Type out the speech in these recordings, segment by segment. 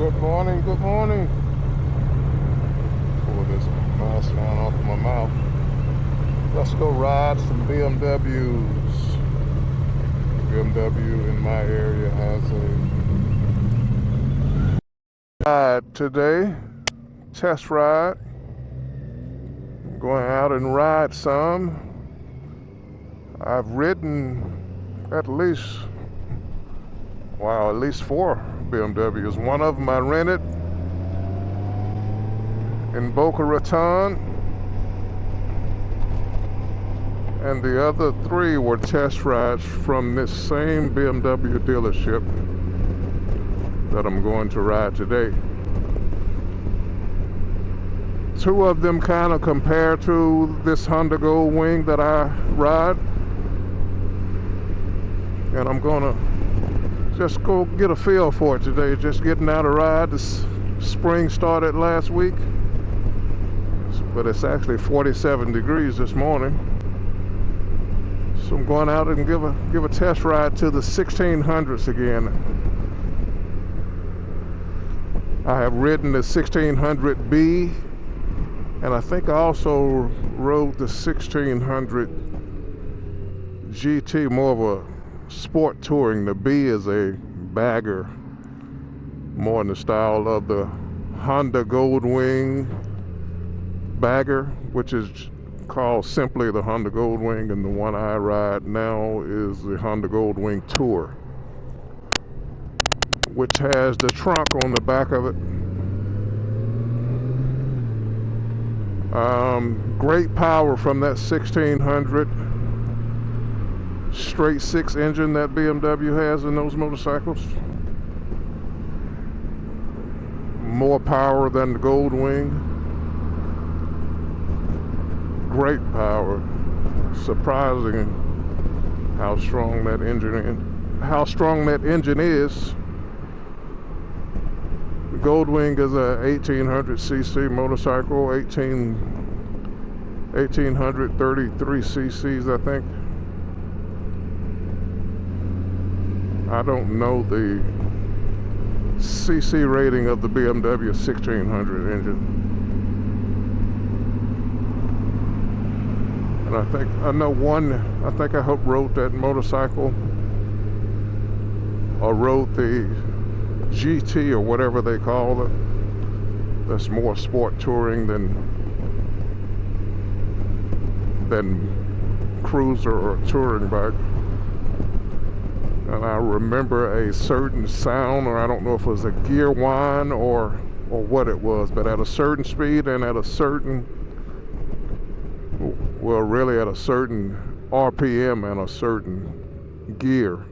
Good morning, good morning. Pull this mask down off my mouth. Let's go ride some BMWs. BMW in my area has a ride today, test ride. I'm going out and ride some. I've ridden at least 4 BMWs. One of them I rented in Boca Raton, and the other 3 were test rides from this same BMW dealership that I'm going to ride today. 2 of them kind of compare to this Honda Gold Wing that I ride, and I'm gonna just go get a feel for it today. Just getting out of ride. This spring started last week, but it's actually 47 degrees this morning. So I'm going out and give a test ride to the 1600s again. I have ridden the 1600B, and I think I also rode the 1600 GT, more of a sport touring. The B is a bagger, more in the style of the Honda Gold Wing bagger, which is called simply the Honda Gold Wing, and the one I ride now is the Honda Gold Wing Tour, which has the trunk on the back of it. Great power from that 1600 straight 6 engine that BMW has in those motorcycles. More power than the Gold Wing. Great power. Surprising how strong that engine is. The Gold Wing is a 1800cc motorcycle, 1833 cc's, I think. I don't know the cc rating of the BMW 1600 engine. And I think I rode that motorcycle, or rode the GT or whatever they call it. That's more sport touring than cruiser or touring bike. And I remember a certain sound, or I don't know if it was a gear whine or what it was, but at a certain speed and at a certain RPM and a certain gear,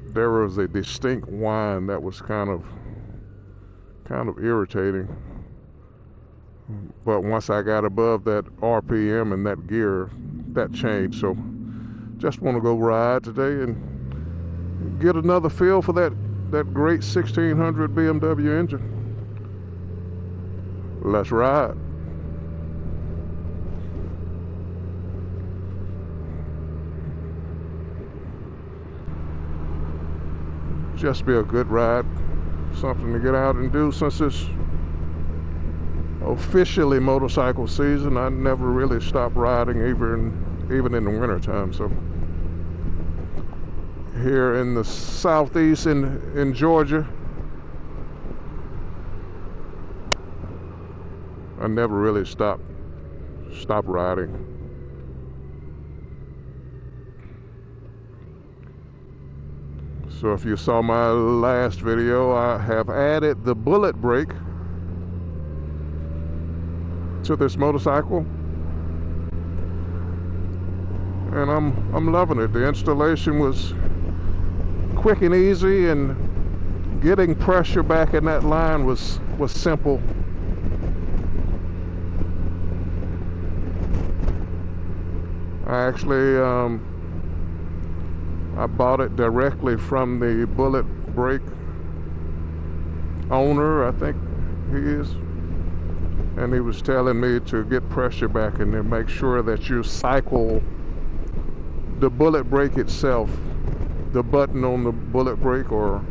there was a distinct whine that was kind of irritating. But once I got above that RPM and that gear, that changed. So just want to go ride today and get another feel for that great 1600 BMW engine. Let's ride. Just be a good ride, something to get out and do. Since it's officially motorcycle season, I never really stop riding, even in the wintertime. So here in the southeast in Georgia, I never really stop riding. So if you saw my last video, I have added the bullet brake to this motorcycle, and I'm loving it. The installation was quick and easy, and getting pressure back in that line was simple. I actually I bought it directly from the bullet brake owner, I think he is, and he was telling me to get pressure back in there, make sure that you cycle the bullet brake itself, the button on the bullet brake, or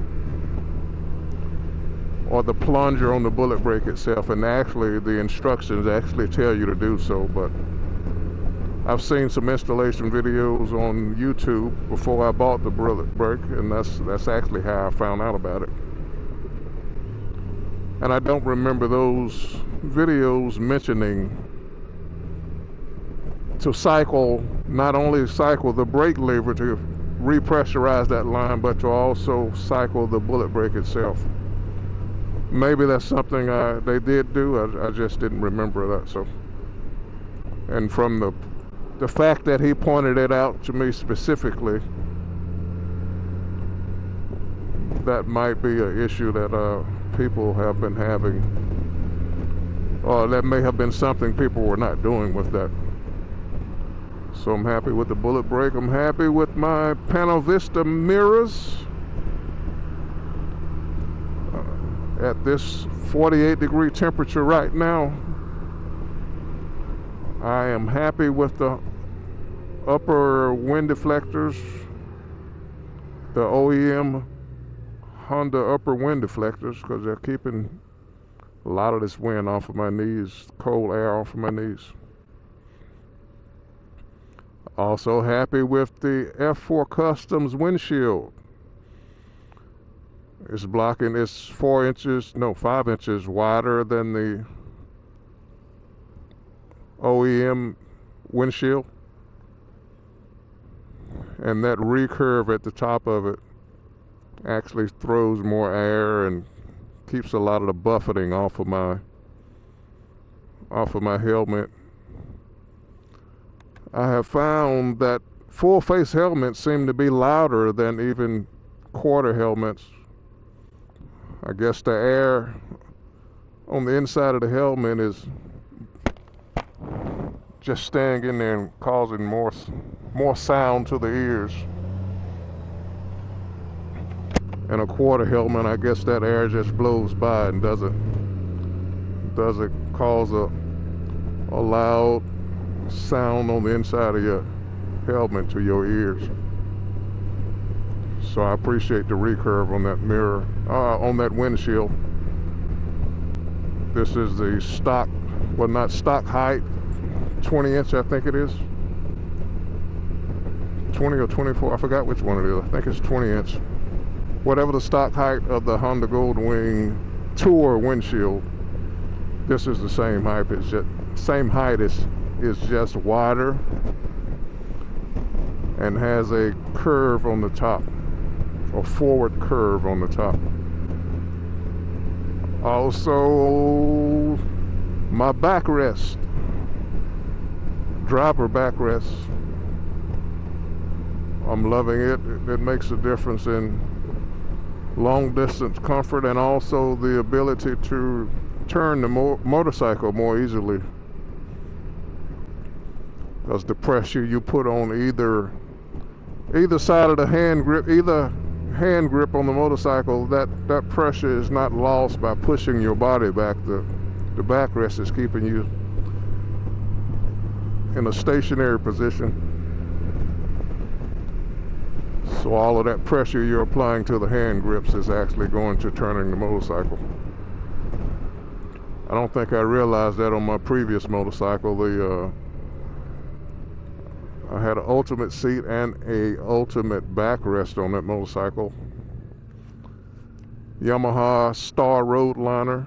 or the plunger on the bullet brake itself, and actually the instructions actually tell you to do so. But I've seen some installation videos on YouTube before I bought the bullet brake, and that's actually how I found out about it. And I don't remember those videos mentioning to cycle, not only cycle the brake lever to repressurize that line, but to also cycle the bullet brake itself. Maybe that's something they did do. I just didn't remember that. So, and from the fact that he pointed it out to me specifically, that might be an issue that people have been having, or that may have been something people were not doing with that. So I'm happy with the bullet brake. I'm happy with my Panel Vista mirrors. At this 48-degree temperature right now, I am happy with the upper wind deflectors, the OEM Honda upper wind deflectors, because they're keeping a lot of this wind off of my knees, cold air off of my knees. Also happy with the F4 Customs windshield. It's blocking, it's 5 inches wider than the OEM windshield. And that recurve at the top of it actually throws more air and keeps a lot of the buffeting off of my helmet. I have found that full face helmets seem to be louder than even quarter helmets. I guess the air on the inside of the helmet is just staying in there and causing more sound to the ears. And a quarter helmet, I guess that air just blows by and doesn't cause a loud sound on the inside of your helmet to your ears. So I appreciate the recurve on that mirror, on that windshield. This is the stock, well, not stock height, 20 inch I think it is. 20 or 24, I forgot which one it is. I think it's 20 inch. Whatever the stock height of the Honda Goldwing Tour windshield, this is the same height. It's just same height. Is just wider and has a curve on the top, a forward curve on the top. Also, my backrest, driver backrest, I'm loving it. It makes a difference in long distance comfort and also the ability to turn the motorcycle more easily, because the pressure you put on either side of the hand grip, either hand grip on the motorcycle, that pressure is not lost by pushing your body back. The backrest is keeping you in a stationary position. So all of that pressure you're applying to the hand grips is actually going to turning the motorcycle. I don't think I realized that on my previous motorcycle. I had an ultimate seat and a ultimate backrest on that motorcycle. Yamaha Star Roadliner.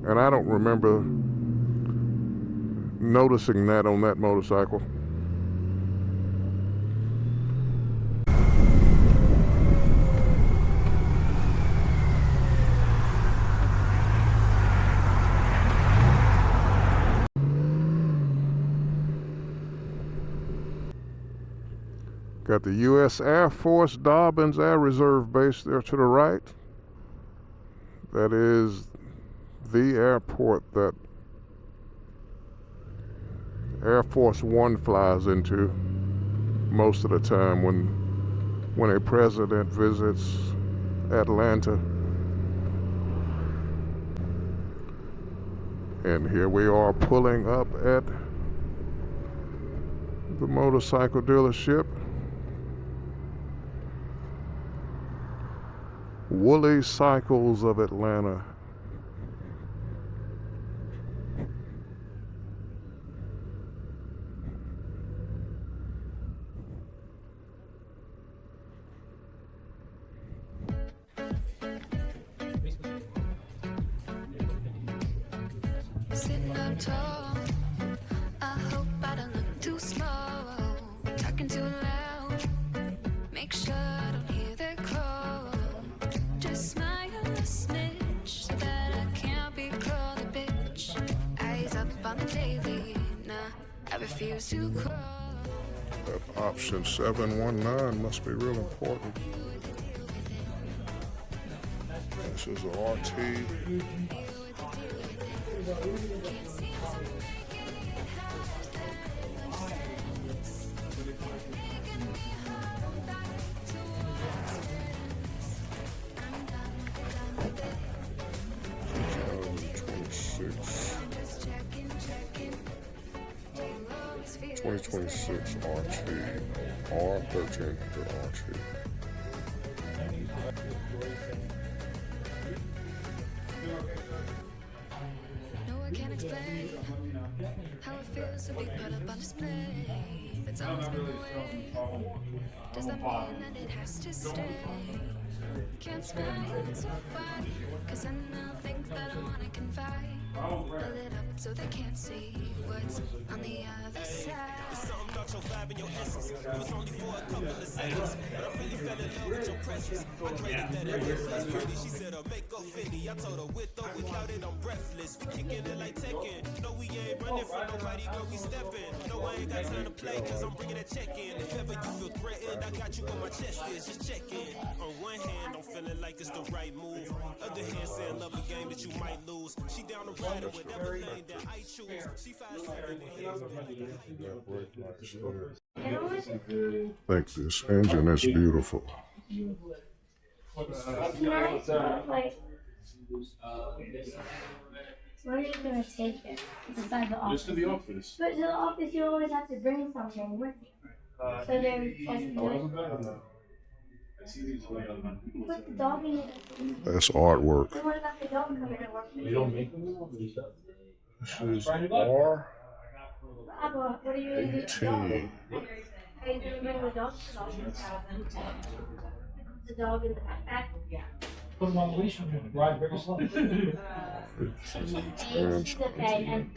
And I don't remember noticing that on that motorcycle. Got the U.S. Air Force Dobbins Air Reserve Base there to the right. That is the airport that Air Force One flies into most of the time when a president visits Atlanta. And here we are pulling up at the motorcycle dealership. Woolly Cycles of Atlanta. Sitting up tall, I hope I don't look too small. Talking too loud, make sure I don't hear their call. Just smile a smidge so that I can't be called a bitch. Eyes up on the daily, nah, I refuse to crawl. That option 719 must be real important. This is an RT. Can't seem to make it happen. Making me hold back towards friends. I'm done with it. 2026. I'm just checking. Do you always feel 2026 RT. R1300 RT. No, I can't explain how it feels to be put up on display. It's always been the way. Does that mean that it has to stay? Can't smile too wide, cause then they'll think that I wanna confide. Pull it up so they can't see what's on the other side. Something about your vibe and your essence. It was only for a couple of seconds, but I really fell in love with your presence. I graded that at was pretty. She said her makeup fitty. I told her with or without it, I'm breathless. We kicking it like Tekken. No, we ain't running from nobody, girl, we stepping. No, I ain't got time to play, cause I'm bringing that check in. If ever you feel threatened, I got you where my chest is. Just check in. On one hand, I'm feeling like it's the right move. Other hand, saying love a game that you might lose. She down the ride or whatever lane that I choose. She 5'7" I think this engine is beautiful. It's nice, but like, where are you gonna take it? Besides the office. Just to the office. But to the office, you always have to bring something with you. So they're like, put the dog in it. That's artwork. Then what about the dog coming to work? They don't make them anymore. This is Abba, what are you gonna do with the dog? R18. Are you gonna bring the dog to the office? The dog in the backpack? Put them on the leash and ride very slow. Okay, and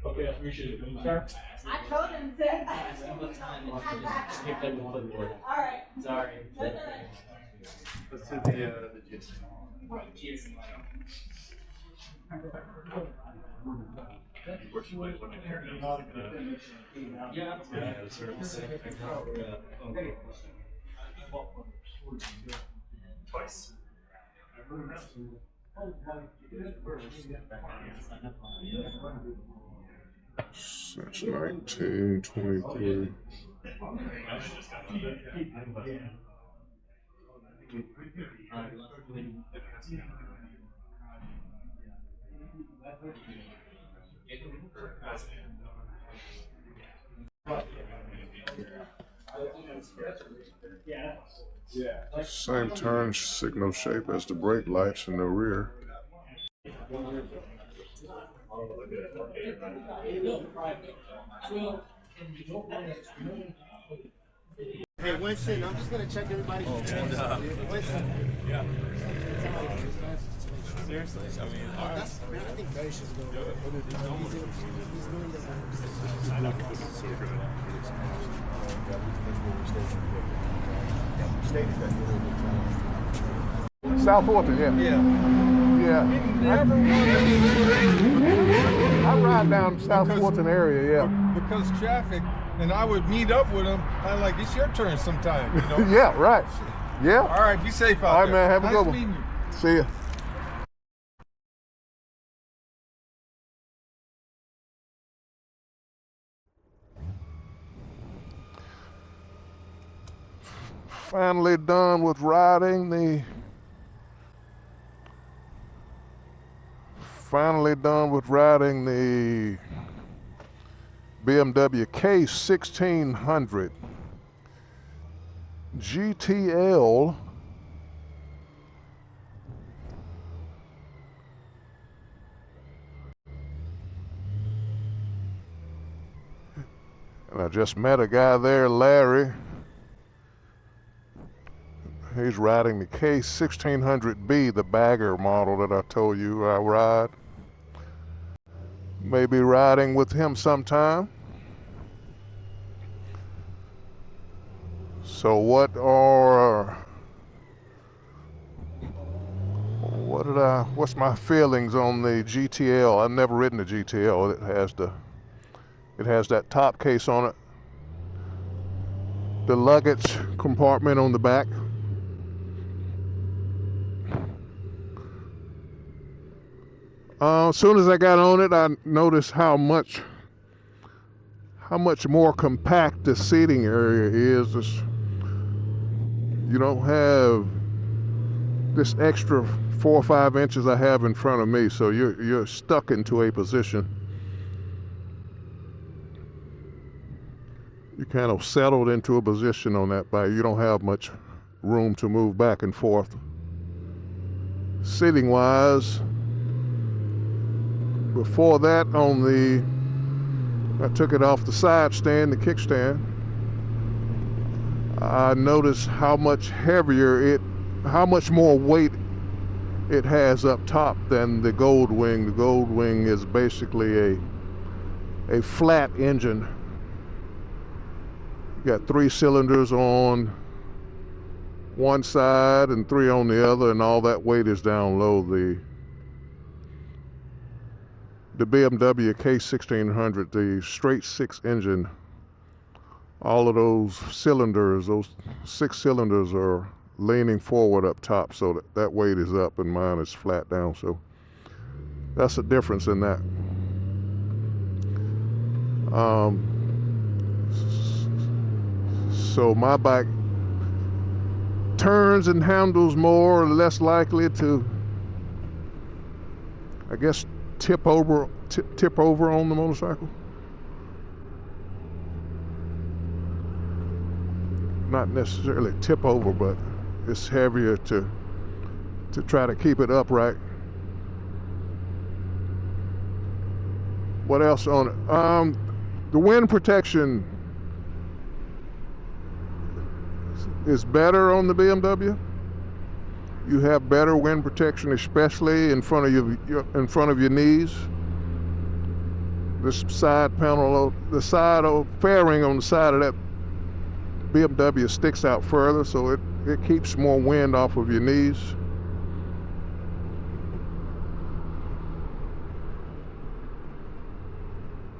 Okay, I appreciate it. Sir? I told him to. Skip that one on the board. All right. Sorry. Let's do the gist. Twice. Since 1923. Same turn signal shape as the brake lights in the rear. Hey Winston, I'm just gonna check everybody's Winston. Yeah. Seriously, I mean, all right. I think Barry should go. He's doing the. I know because it's so good. South Fulton, yeah. Yeah. I ride down South Fulton area, yeah. Because traffic, and I would meet up with him. I'm like, it's your turn sometime, you know? Yeah, right. Yeah. All right, be safe out All right, there. man, have a Nice good one. meeting you. See ya. Finally done with riding the BMW K1600 GTL just met a guy there, Larry. He's riding the K1600B, the bagger model that I told you I ride. Maybe riding with him sometime. So what's my feelings on the GTL? I've never ridden the GTL. It has that top case on it, the luggage compartment on the back. As soon as I got on it, I noticed how much more compact the seating area is. You don't have this extra 4 or 5 inches I have in front of me, so you're stuck into a position. You kind of settled into a position on that bike. You don't have much room to move back and forth. Seating wise, before that I took it off the side stand, the kickstand. I noticed how much more weight it has up top than the Gold Wing. The Gold Wing is basically a flat engine. You got 3 cylinders on one side and 3 on the other, and all that weight is down low. The BMW K1600, the straight 6 engine, all of those 6 cylinders are leaning forward up top, so that weight is up and mine is flat down. So that's a difference in that. So my bike turns and handles more, less likely to, I guess, tip over on the motorcycle. Not necessarily tip over, but it's heavier to try to keep it upright. What else on it? The wind protection is better on the BMW. You have better wind protection, especially in front of your knees. This side panel, the side fairing on the side of that BMW sticks out further, so it keeps more wind off of your knees.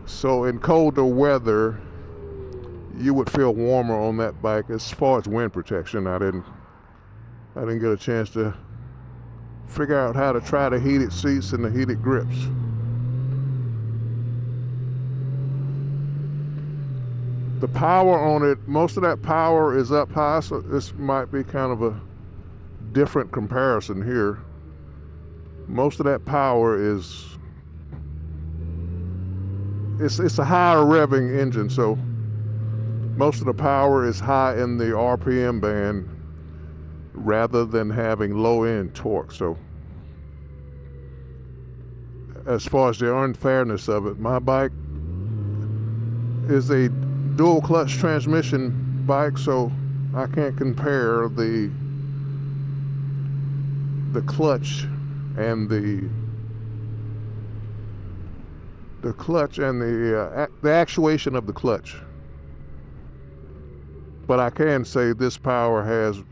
So in colder weather, you would feel warmer on that bike. As far as wind protection, I didn't get a chance to figure out how to try the heated seats and the heated grips. The power on it, most of that power is up high, so this might be kind of a different comparison here. Most of that power is, it's a higher revving engine, so most of the power is high in the RPM band rather than having low end torque. So as far as the unfairness of it, my bike is a dual clutch transmission bike, so I can't compare the clutch and the actuation of the clutch. But I can say this power has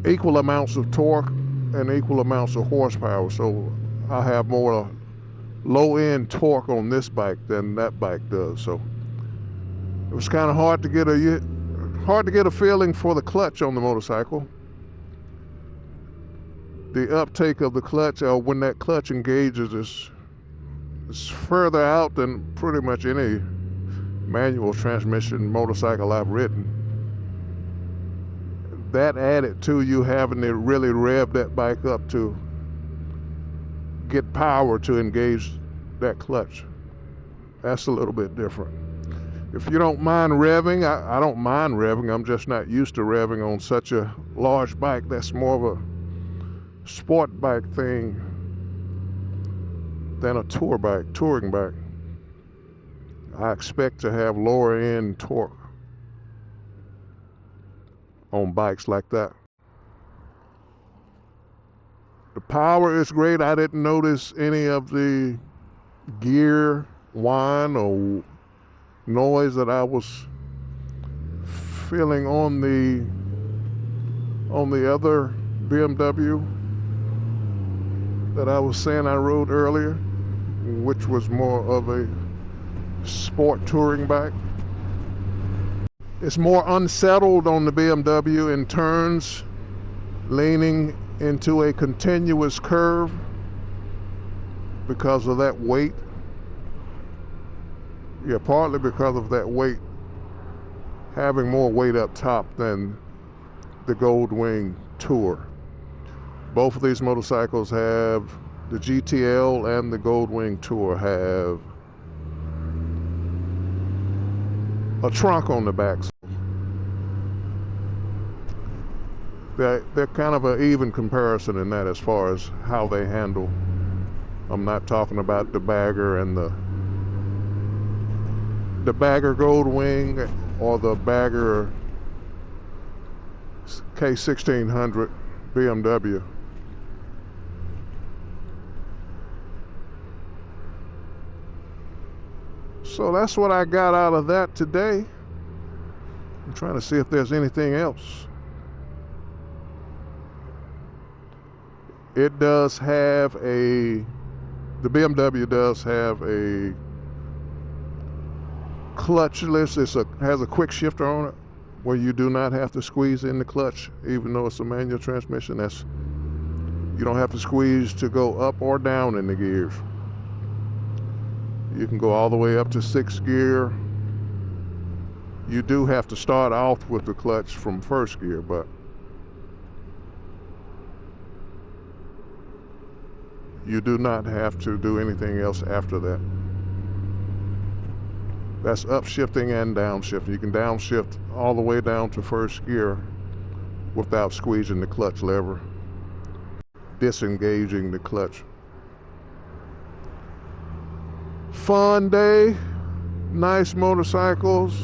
equal amounts of torque and equal amounts of horsepower, so I have more low-end torque on this bike than that bike does. So it was kind of hard to get a feeling for the clutch on the motorcycle. The uptake of the clutch, when that clutch engages, is further out than pretty much any manual transmission motorcycle I've ridden. That added to you having to really rev that bike up to get power to engage that clutch. That's a little bit different. If you don't mind revving, I don't mind revving. I'm just not used to revving on such a large bike. That's more of a sport bike thing than a touring bike. I expect to have lower end torque on bikes like that. The power is great. I didn't notice any of the gear whine or noise that I was feeling on the other BMW that I was saying I rode earlier, which was more of a sport touring bike. It's more unsettled on the BMW in turns, leaning into a continuous curve because of that weight. Yeah, partly because of that weight, having more weight up top than the Goldwing Tour. Both of these motorcycles have, the GTL and the Goldwing Tour have a trunk on the back. They're kind of an even comparison in that as far as how they handle. I'm not talking about the Bagger and the Bagger Goldwing or the Bagger K1600 BMW. So that's what I got out of that today. I'm trying to see if there's anything else. It does have the BMW does have a clutchless. Has a quick shifter on it where you do not have to squeeze in the clutch, even though it's a manual transmission. You don't have to squeeze to go up or down in the gears. You can go all the way up to 6th gear. You do have to start off with the clutch from 1st gear, but you do not have to do anything else after that. That's upshifting and downshifting. You can downshift all the way down to 1st gear without squeezing the clutch lever, disengaging the clutch. Fun day, nice motorcycles.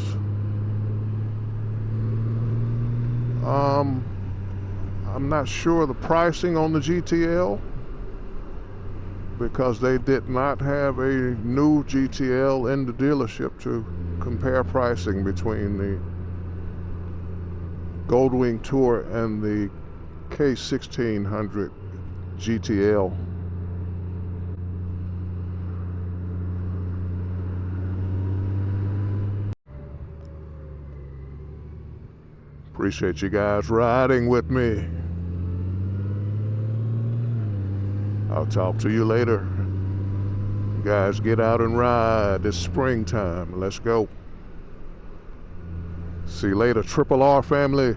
I'm not sure the pricing on the GTL because they did not have a new GTL in the dealership to compare pricing between the Goldwing Tour and the K1600 GTL. Appreciate you guys riding with me. I'll talk to you later. You guys get out and ride. It's springtime. Let's go. See you later, Triple R family.